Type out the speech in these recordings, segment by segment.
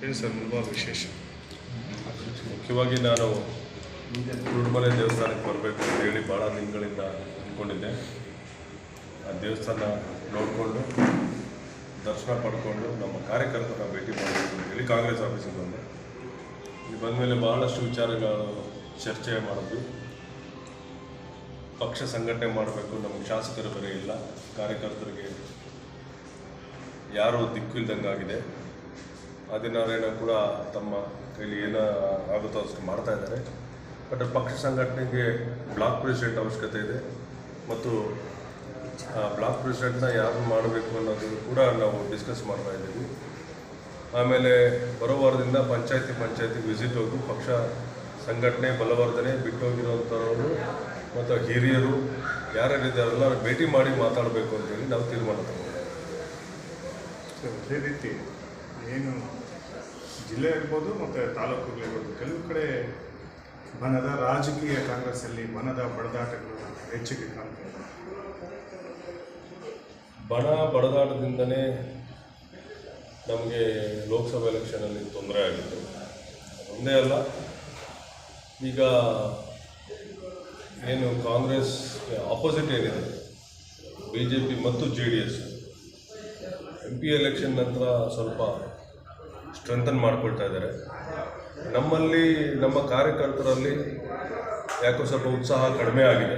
ಏನು ಸರ್ ಮುಲ್ಬಾಲ್ ವಿಶೇಷ? ಮುಖ್ಯವಾಗಿ ನಾನು ಕುರುಡುಮಲೆ ದೇವಸ್ಥಾನಕ್ಕೆ ಬರಬೇಕು ಅಂತ ಹೇಳಿ ಭಾಳ ದಿನಗಳಿಂದ ಅಂದ್ಕೊಂಡಿದ್ದೆ. ಆ ದೇವಸ್ಥಾನ ನೋಡಿಕೊಂಡು ದರ್ಶನ ಪಡ್ಕೊಂಡು ನಮ್ಮ ಕಾರ್ಯಕರ್ತರನ್ನ ಭೇಟಿ ಮಾಡಬೇಕು ಅಂತ ಹೇಳಿ ಕಾಂಗ್ರೆಸ್ ಆಫೀಸಿಗೆ ಬಂದೆ. ಇಲ್ಲಿ ಬಂದ ಮೇಲೆ ಬಹಳಷ್ಟು ವಿಚಾರಗಳು ಚರ್ಚೆ ಮಾಡಿದ್ವಿ. ಪಕ್ಷ ಸಂಘಟನೆ ಮಾಡಬೇಕು, ನಮಗೆ ಶಾಸಕರು ಬೇರೆ ಇಲ್ಲ, ಕಾರ್ಯಕರ್ತರಿಗೆ ಯಾರೂ ದಿಕ್ಕು ಇಲ್ದಂಗಾಗಿದೆ. ಆದಿನಾರಾಯಣ ಕೂಡ ತಮ್ಮ ಕೈಲಿ ಏನೋ ಆಗುತ್ತೋ ಅಷ್ಟು ಮಾಡ್ತಾ ಇದ್ದಾರೆ. ಬಟ್ ಪಕ್ಷ ಸಂಘಟನೆಗೆ ಬ್ಲಾಕ್ ಪ್ರೆಸಿಡೆಂಟ್ ಅವಶ್ಯಕತೆ ಇದೆ ಮತ್ತು ಬ್ಲಾಕ್ ಪ್ರೆಸಿಡೆಂಟ್ನ ಯಾರು ಮಾಡಬೇಕು ಅನ್ನೋದು ಕೂಡ ನಾವು ಡಿಸ್ಕಸ್ ಮಾಡ್ತಾ ಇದ್ದೀವಿ. ಆಮೇಲೆ ಬರೋ ವಾರದಿಂದ ಪಂಚಾಯತಿ ವಿಸಿಟ್ ಹೋಗಿ ಪಕ್ಷ ಸಂಘಟನೆ ಬಲವರ್ಧನೆ ಬಿಟ್ಟೋಗಿರೋಂಥವ್ರು ಮತ್ತು ಹಿರಿಯರು ಯಾರ್ಯಾರಿದ್ದಾರಲ್ಲ ಭೇಟಿ ಮಾಡಿ ಮಾತಾಡಬೇಕು ಅಂತೇಳಿ ನಾವು ತೀರ್ಮಾನ ತಗೊಂಡಿದ್ದೀವಿ. ಅದೇ ರೀತಿ ಏನು ಜಿಲ್ಲೆ ಇರ್ಬೋದು ಮತ್ತು ತಾಲೂಕುಗಳಿರ್ಬೋದು, ಕೆಲವು ಕಡೆ ಬಣದ ರಾಜಕೀಯ ಕಾಂಗ್ರೆಸ್ಸಲ್ಲಿ ಬಣದ ಬಡದಾಟಗಳು ಹೆಚ್ಚಿಗೆ ಕಾಣ್ತದೆ. ಬಣ ಬಡದಾಟದಿಂದನೇ ನಮಗೆ ಲೋಕಸಭಾ ಎಲೆಕ್ಷನಲ್ಲಿ ತೊಂದರೆ ಆಗಿತ್ತು. ಒಂದೇ ಅಲ್ಲ, ಈಗ ಏನು ಕಾಂಗ್ರೆಸ್ ಆಪೋಸಿಟ್ ಏನಿದೆ BJP ಮತ್ತು JDS MP ಎಲೆಕ್ಷನ್ ನಂತರ ಸ್ವಲ್ಪ ಸ್ಟ್ರೆಂಥನ್ ಮಾಡ್ಕೊಳ್ತಾ ಇದ್ದಾರೆ. ನಮ್ಮಲ್ಲಿ ನಮ್ಮ ಕಾರ್ಯಕರ್ತರಲ್ಲಿ ಯಾಕೋ ಸ್ವಲ್ಪ ಉತ್ಸಾಹ ಕಡಿಮೆ ಆಗಿದೆ.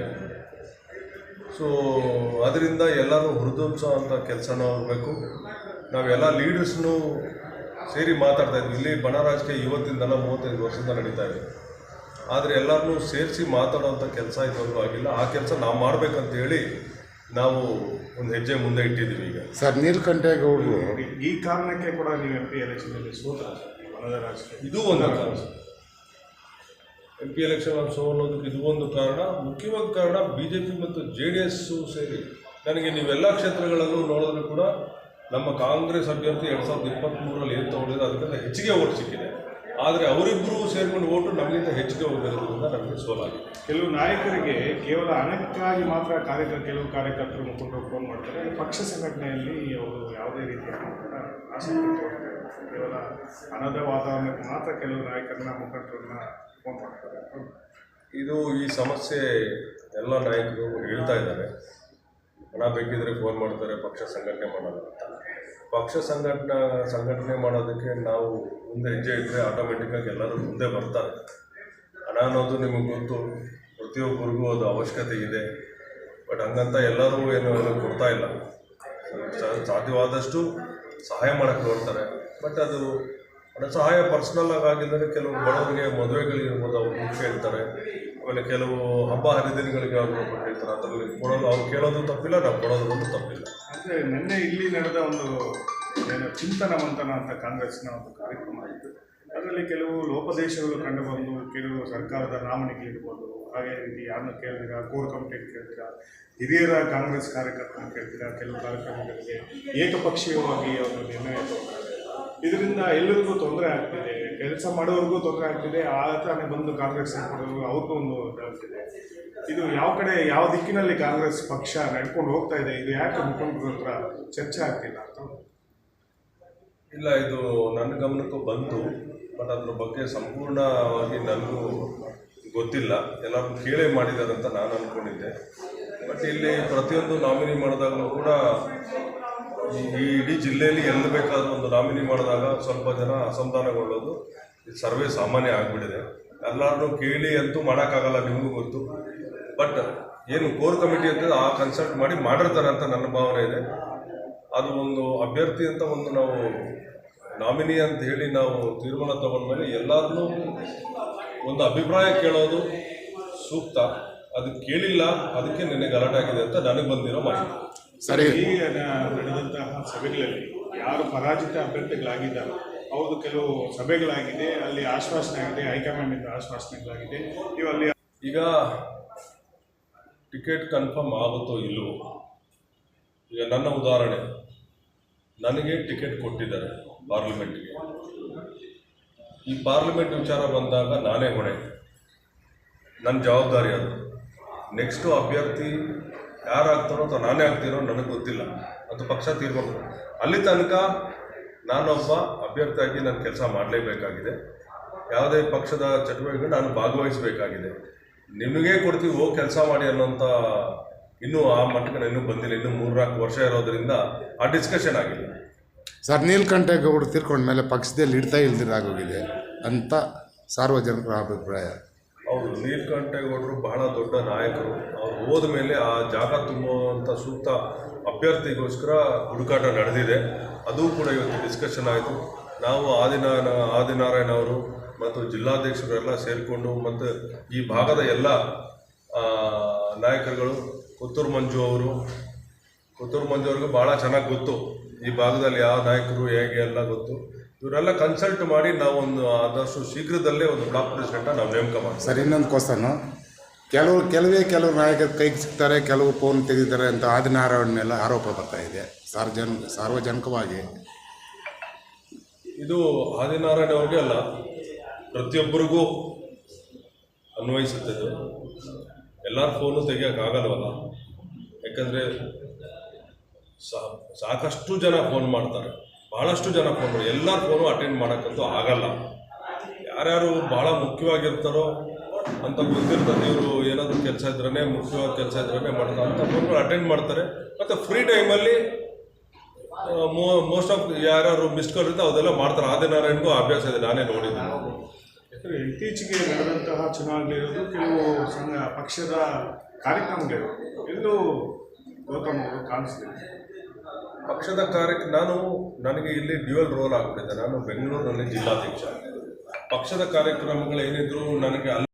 ಸೊ ಅದರಿಂದ ಎಲ್ಲರೂ ಹುರಿದುಂಬಿಸೋ ಅಂಥ ಕೆಲಸನ ಆಗಬೇಕು. ನಾವೆಲ್ಲ ಲೀಡರ್ಸ್ನೂ ಸೇರಿ ಮಾತಾಡ್ತಾ ಇದ್ವಿ. ಇಲ್ಲಿ ಬಣ ರಾಜಕೀಯ ಇವತ್ತಿಂದಲ್ಲ 35 ವರ್ಷದಿಂದ ನಡೀತಾ ಇದೆ. ಆದರೆ ಎಲ್ಲರನ್ನೂ ಸೇರಿಸಿ ಮಾತಾಡೋವಂಥ ಕೆಲಸ ಇದುವರೆಗೂ ಆಗಿಲ್ಲ. ಆ ಕೆಲಸ ನಾವು ಮಾಡಬೇಕಂತ ಹೇಳಿ ನಾವು ಒಂದು ಹೆಜ್ಜೆ ಮುಂದೆ ಇಟ್ಟಿದ್ದೀವಿ. ಈಗ ಸರ್ ನೀಲಕಂಠೇಗೌಡರು ಈ ಕಾರಣಕ್ಕೆ ಕೂಡ ನೀವು MP ಎಲೆಕ್ಷನಲ್ಲಿ ಸೋತ್ರ ಬಣದ ರಾಜಕೀಯ ಇದು ಒಂದು ಕಾರಣ. MP ಎಲೆಕ್ಷನ್ ಸೋಲೋದಕ್ಕೆ ಇದು ಒಂದು ಕಾರಣ. ಮುಖ್ಯವಾದ ಕಾರಣ BJP ಮತ್ತು JDS ಸೇರಿ ನನಗೆ ನೀವೆಲ್ಲ ಕ್ಷೇತ್ರಗಳಲ್ಲೂ ನೋಡಿದ್ರು ಕೂಡ ನಮ್ಮ ಕಾಂಗ್ರೆಸ್ ಅಭ್ಯರ್ಥಿ 2023ರಲ್ಲಿ ಏನು ತಗೊಂಡಿದ್ರು ಅದಕ್ಕಿಂತ ಹೆಚ್ಚಿಗೆ ಓಟ್ ಸಿಕ್ಕಿದೆ. ಆದರೆ ಅವರಿಬ್ಬರು ಸೇರಿಕೊಂಡು ಓಟು ನಮಗಿಂತ ಹೆಚ್ಚಿಗೆ ಹೋಗಿರೋದ್ರಿಂದ ನಮಗೆ ಸೋಲಾಗಿದೆ. ಕೆಲವು ನಾಯಕರಿಗೆ ಕೇವಲ ಹಣಕ್ಕಾಗಿ ಮಾತ್ರ ಕೆಲವು ಕಾರ್ಯಕರ್ತರು ಮುಖಂಡರು ಫೋನ್ ಮಾಡ್ತಾರೆ. ಪಕ್ಷ ಸಂಘಟನೆಯಲ್ಲಿ ಅವರು ಯಾವುದೇ ರೀತಿಯ ಆಸಕ್ತಿ ತೋರ್ತಾರೆ. ಕೇವಲ ಹಣದ ವಾತಾವರಣಕ್ಕೆ ಮಾತ್ರ ಕೆಲವು ನಾಯಕರನ್ನ ಮುಖಂಡರನ್ನ ಫೋನ್ ಮಾಡ್ತಾರೆ. ಇದು ಈ ಸಮಸ್ಯೆ ಎಲ್ಲ ನಾಯಕರು ಹೇಳ್ತಾ ಇದ್ದಾರೆ. ಹಣ ಬೇಕಿದ್ರೆ ಫೋನ್ ಮಾಡ್ತಾರೆ, ಪಕ್ಷ ಸಂಘಟನೆ ಮಾಡೋದು ಅಂತ. ಪಕ್ಷ ಸಂಘಟನೆ ಮಾಡೋದಕ್ಕೆ ನಾವು ಮುಂದೆ ಹೆಜ್ಜೆ ಇಟ್ಟರೆ ಆಟೋಮೆಟಿಕ್ಕಾಗಿ ಎಲ್ಲರೂ ಮುಂದೆ ಬರ್ತಾರೆ. ಹಣ ಅನ್ನೋದು ನಿಮಗೆ ಗೊತ್ತು, ಪ್ರತಿಯೊಬ್ಬರಿಗೂ ಅದು ಅವಶ್ಯಕತೆ ಇದೆ. ಬಟ್ ಹಂಗಂತ ಎಲ್ಲರೂ ಏನು ಕೊಡ್ತಾ ಇಲ್ಲ. ಸಾಧ್ಯವಾದಷ್ಟು ಸಹಾಯ ಮಾಡೋಕ್ಕೆ ನೋಡ್ತಾರೆ. ಬಟ್ ಅದು ಹಣ ಸಹಾಯ ಪರ್ಸ್ನಲ್ ಆಗಿದ್ದರೆ ಕೆಲವು ಬಡವರಿಗೆ ಮದುವೆಗಳಿರ್ಬೋದು ಅವ್ರು ಕೇಳ್ತಾರೆ. ಆಮೇಲೆ ಕೆಲವು ಹಬ್ಬ ಹರಿದಿನಗಳಿಗೆ ಅವರು ಹೇಳ್ತಾರೆ. ಅದರಲ್ಲಿ ಕೊಡೋದು ಅವ್ರು ಕೇಳೋದು ತಪ್ಪಿಲ್ಲ, ನಾವು ಕೊಡೋದು ತಪ್ಪಿಲ್ಲ. ಅಂದರೆ ನಿನ್ನೆ ಇಲ್ಲಿ ನಡೆದ ಒಂದು ಏನು ಚಿಂತನ ಮಂಥನ ಅಂತ ಕಾಂಗ್ರೆಸ್ನ ಒಂದು ಕಾರ್ಯಕ್ರಮ ಆಯಿತು. ಅದರಲ್ಲಿ ಕೆಲವು ಲೋಪದೇಶಗಳು ಕಂಡುಬಂದು ಕೆಲವು ಸರ್ಕಾರದ ನಾಮಣಿಗಳಿರ್ಬೋದು, ಹಾಗೆ ರೀತಿ ಯಾರನ್ನ ಕೇಳಿದಿರಾ, ಕೋರ್ ಕಮಿಟಿಗೆ ಕೇಳ್ತೀರಾ, ಹಿರಿಯರ ಕಾಂಗ್ರೆಸ್ ಕಾರ್ಯಕರ್ತರನ್ನು ಕೇಳ್ತೀರಾ, ಕೆಲವು ಕಾರ್ಯಕ್ರಮಗಳಿಗೆ ಏಕಪಕ್ಷೀಯವಾಗಿ ಅವರು ನಿರ್ಣಯ ತಗೊಳ್ತಾರೆ. ಇದರಿಂದ ಎಲ್ಲರಿಗೂ ತೊಂದರೆ ಆಗ್ತಿದೆ, ಕೆಲಸ ಮಾಡೋರಿಗೂ ತೊಂದರೆ ಆಗ್ತಿದೆ, ಆ ಥರನೇ ಬಂದು ಕಾಂಗ್ರೆಸ್ ಸೇರ್ಕೊಳ್ಳೋರು ಅವ್ರಿಗೂ ಒಂದು ಇದಾಗ್ತಿದೆ. ಇದು ಯಾವ ಕಡೆ ಯಾವ ದಿಕ್ಕಿನಲ್ಲಿ ಕಾಂಗ್ರೆಸ್ ಪಕ್ಷ ನಡ್ಕೊಂಡು ಹೋಗ್ತಾ ಇದೆ, ಇದು ಯಾಕೆ ಮುಖಂಡರ ಹತ್ರ ಚರ್ಚೆ ಆಗ್ತಿಲ್ಲ ಅಂತ? ಇಲ್ಲ, ಇದು ನನ್ನ ಗಮನಕ್ಕೂ ಬಂತು. ಬಟ್ ಅದ್ರ ಬಗ್ಗೆ ಸಂಪೂರ್ಣವಾಗಿ ನನಗೂ ಗೊತ್ತಿಲ್ಲ. ಎಲ್ಲರೂ ಕೇಳೇ ಮಾಡಿದ್ದಾರೆ ಅಂತ ನಾನು ಅಂದ್ಕೊಂಡಿದ್ದೆ. ಬಟ್ ಇಲ್ಲಿ ಪ್ರತಿಯೊಂದು ನಾಮಿನಿ ಮಾಡಿದಾಗಲೂ ಕೂಡ ಈ ಇಡೀ ಜಿಲ್ಲೆಯಲ್ಲಿ ಎಲ್ಲಿ ಬೇಕಾದರೂ ಒಂದು ನಾಮಿನಿ ಮಾಡಿದಾಗ ಸ್ವಲ್ಪ ಜನ ಅಸಮಾಧಾನಗೊಳ್ಳೋದು ಇದು ಸರ್ವೇ ಸಾಮಾನ್ಯ ಆಗಿಬಿಟ್ಟಿದೆ. ಎಲ್ಲರನ್ನೂ ಕೇಳಿ ಅಂತೂ ಮಾಡೋಕ್ಕಾಗಲ್ಲ, ನಿಮಗೂ ಗೊತ್ತು. ಬಟ್ ಏನು ಕೋರ್ ಕಮಿಟಿ ಅಂತ ಆ ಕನ್ಸಲ್ಟ್ ಮಾಡಿ ಮಾಡಿರ್ತಾರೆ ಅಂತ ನನ್ನ ಭಾವನೆ ಇದೆ. ಅದು ಒಂದು ಅಭ್ಯರ್ಥಿ ಅಂತ ಒಂದು ನಾವು ನಾಮಿನಿ ಅಂತ ಹೇಳಿ ನಾವು ತೀರ್ಮಾನ ತಗೊಂಡ್ಮೇಲೆ ಎಲ್ಲರನ್ನೂ ಒಂದು ಅಭಿಪ್ರಾಯ ಕೇಳೋದು ಸೂಕ್ತ. ಅದು ಕೇಳಿಲ್ಲ, ಅದಕ್ಕೆ ನಿನ್ನೆ ಗಲಾಟೆ ಆಗಿದೆ ಅಂತ ನನಗೆ ಬಂದಿರೋ ಮಾಹಿತಿ. ಸರಿ, ಈಗ ನಡೆದಂತಹ ಸಭೆಗಳಲ್ಲಿ ಯಾರು ಪರಾಜಿತ ಅಭ್ಯರ್ಥಿಗಳಾಗಿದ್ದಾರೆ ಅವ್ರದ್ದು ಕೆಲವು ಸಭೆಗಳಾಗಿದೆ, ಅಲ್ಲಿ ಆಶ್ವಾಸನೆ ಆಗಿದೆ, ಹೈಕಮಾಂಡಿಂದ ಆಶ್ವಾಸನೆಗಳಾಗಿದೆ. ನೀವು ಅಲ್ಲಿ ಈಗ ಟಿಕೆಟ್ ಕನ್ಫರ್ಮ್ ಆಗುತ್ತೋ ಇಲ್ಲವೋ, ಈಗ ನನ್ನ ಉದಾಹರಣೆ, ನನಗೆ ಟಿಕೆಟ್ ಕೊಟ್ಟಿದ್ದಾರೆ ಪಾರ್ಲಿಮೆಂಟ್ಗೆ. ಈ ಪಾರ್ಲಿಮೆಂಟ್ ವಿಚಾರ ಬಂದಾಗ ನಾನೇ ಹೊಣೆ, ನನ್ನ ಜವಾಬ್ದಾರಿ ಅದು. ನೆಕ್ಸ್ಟು ಅಭ್ಯರ್ಥಿ ಯಾರಾಗ್ತಾರೋ ಅಥವಾ ನಾನೇ ಆಗ್ತೀರೋ ನನಗೆ ಗೊತ್ತಿಲ್ಲ, ಅದು ಪಕ್ಷ ತೀರ್ಮಾನ. ಅಲ್ಲಿ ತನಕ ನಾನೊಬ್ಬ ಅಭ್ಯರ್ಥಿಯಾಗಿ ನಾನು ಕೆಲಸ ಮಾಡಲೇಬೇಕಾಗಿದೆ. ಯಾವುದೇ ಪಕ್ಷದ ಚಟುವಟಿಕೆ ನಾನು ಭಾಗವಹಿಸಬೇಕಾಗಿದೆ. ನಿನಗೇ ಕೊಡ್ತೀವಿ ಹೋಗಿ ಕೆಲಸ ಮಾಡಿ ಅನ್ನೋಂಥ ಇನ್ನೂ ಆ ಮಟ್ಟಕ್ಕೆ ನಾನು ಇನ್ನೂ ಬಂದಿಲ್ಲ. ಇನ್ನೂ 3-4 ವರ್ಷ ಇರೋದ್ರಿಂದ ಆ ಡಿಸ್ಕಷನ್ ಆಗಿಲ್ಲ. ಸರ್, ನೀಲಕಂಠೇಗೌಡರು ತೀರ್ಕೊಂಡ ಮೇಲೆ ಪಕ್ಷದಲ್ಲಿ ಇಡ್ತಾ ಇಲ್ದಿರಾಗೋಗಿದೆ ಅಂತ ಸಾರ್ವಜನಿಕರ ಅಭಿಪ್ರಾಯ. ಅವರು ನೀಲಕಂಠೇಗೌಡರು ಬಹಳ ದೊಡ್ಡ ನಾಯಕರು. ಅವ್ರು ಹೋದ ಮೇಲೆ ಆ ಜಾಗ ತುಂಬುವಂಥ ಸೂಕ್ತ ಅಭ್ಯರ್ಥಿಗೋಸ್ಕರ ಹುಡುಕಾಟ ನಡೆದಿದೆ. ಅದು ಕೂಡ ಇವತ್ತು ಡಿಸ್ಕಷನ್ ಆಯಿತು. ನಾವು ಆದಿನಾರಾಯಣ ಅವರು ಮತ್ತು ಜಿಲ್ಲಾಧ್ಯಕ್ಷರೆಲ್ಲ ಸೇರಿಕೊಂಡು ಮತ್ತು ಈ ಭಾಗದ ಎಲ್ಲ ನಾಯಕರುಗಳು, ಕೊತ್ತೂರು ಮಂಜು ಅವ್ರಿಗೂ ಭಾಳ ಚೆನ್ನಾಗಿ ಗೊತ್ತು ಈ ಭಾಗದಲ್ಲಿ ಯಾವ ನಾಯಕರು ಹೇಗೆ ಎಲ್ಲ ಗೊತ್ತು. ಇವರೆಲ್ಲ ಕನ್ಸಲ್ಟ್ ಮಾಡಿ ನಾವು ಆದಷ್ಟು ಶೀಘ್ರದಲ್ಲೇ ಒಂದು ಬ್ಲಾಕ್ ಪ್ರೆಸಿಡೆಂಟ್ನ ನಾವು ನೇಮಕ ಮಾಡ್ತೀವಿ. ಸರ್, ಇನ್ನೊಂದು ಕ್ವಶನು, ಕೆಲವು ನಾಯಕರು ಕೈಗೆ ಸಿಗ್ತಾರೆ, ಕೆಲವು ಫೋನ್ ತೆಗಿತಾರೆ ಅಂತ ಆದಿನಾರಾಯಣ ಮೇಲೆ ಆರೋಪ ಬರ್ತಾ ಇದೆ ಸಾರ್ವಜನಿಕವಾಗಿ. ಇದು ಆದಿನಾರಾಯಣ ಅವ್ರಿಗೆ ಅಲ್ಲ, ಪ್ರತಿಯೊಬ್ಬರಿಗೂ ಅನ್ವಯಿಸುತ್ತೆ. ಇದು ಎಲ್ಲರ ಫೋನು ತೆಗಿಯೋಕ್ಕಾಗಲ್ವಲ್ಲ, ಯಾಕಂದರೆ ಸಾಕಷ್ಟು ಜನ ಫೋನ್ ಮಾಡ್ತಾರೆ, ಭಾಳಷ್ಟು ಜನ ಫೋನ್ ಮಾಡಿ ಎಲ್ಲರ ಫೋನು ಅಟೆಂಡ್ ಮಾಡೋಕ್ಕಂತೂ ಆಗಲ್ಲ. ಯಾರ್ಯಾರು ಭಾಳ ಮುಖ್ಯವಾಗಿರ್ತಾರೋ ಅಂತ ಗೊತ್ತಿರ್ತದೆ, ಇವರು ಏನಾದರೂ ಕೆಲಸ ಇದ್ರೇ ಮುಖ್ಯವಾದ ಕೆಲಸ ಇದ್ರೇ ಮಾಡ್ತಾರೆ ಅಂಥ ಫೋನ್ಗಳು ಅಟೆಂಡ್ ಮಾಡ್ತಾರೆ. ಮತ್ತು ಫ್ರೀ ಟೈಮಲ್ಲಿ ಮೋಸ್ಟ್ ಆಫ್ ಯಾರ್ಯಾರು ಮಿಸ್ ಕಾಲ್ ಇರುತ್ತೆ ಅದೆಲ್ಲ ಮಾಡ್ತಾರೆ. ಆದಿನಾರಾಯಣಗೂ ಅಭ್ಯಾಸ ಇದೆ, ನಾನೇ ನೋಡಿದ್ದೀನಿ. ಯಾಕಂದರೆ ಇತ್ತೀಚೆಗೆ ನಡೆದಂತಹ ಚುನಾವಣೆಗಳಿರೋದು ಕೆಲವು ಪಕ್ಷದ ಕಾರ್ಯಕ್ರಮಗಳಿರೋದು ಎಲ್ಲೂ ಗೌತಮ್ ಅವರು ಕಾಣಿಸ್ತಿದೆ. ಪಕ್ಷದ ನನಗೆ ಇಲ್ಲಿ ಡ್ಯುಯಲ್ ರೋಲ್ ಆಗ್ಬಿಟ್ಟಿದೆ. ನಾನು ಬೆಂಗಳೂರಿನಲ್ಲಿ ಜಿಲ್ಲಾಧ್ಯಕ್ಷ. ಪಕ್ಷದ ಕಾರ್ಯಕ್ರಮಗಳೇನಿದ್ರು ನನಗೆ ಅಲ್ಲಿ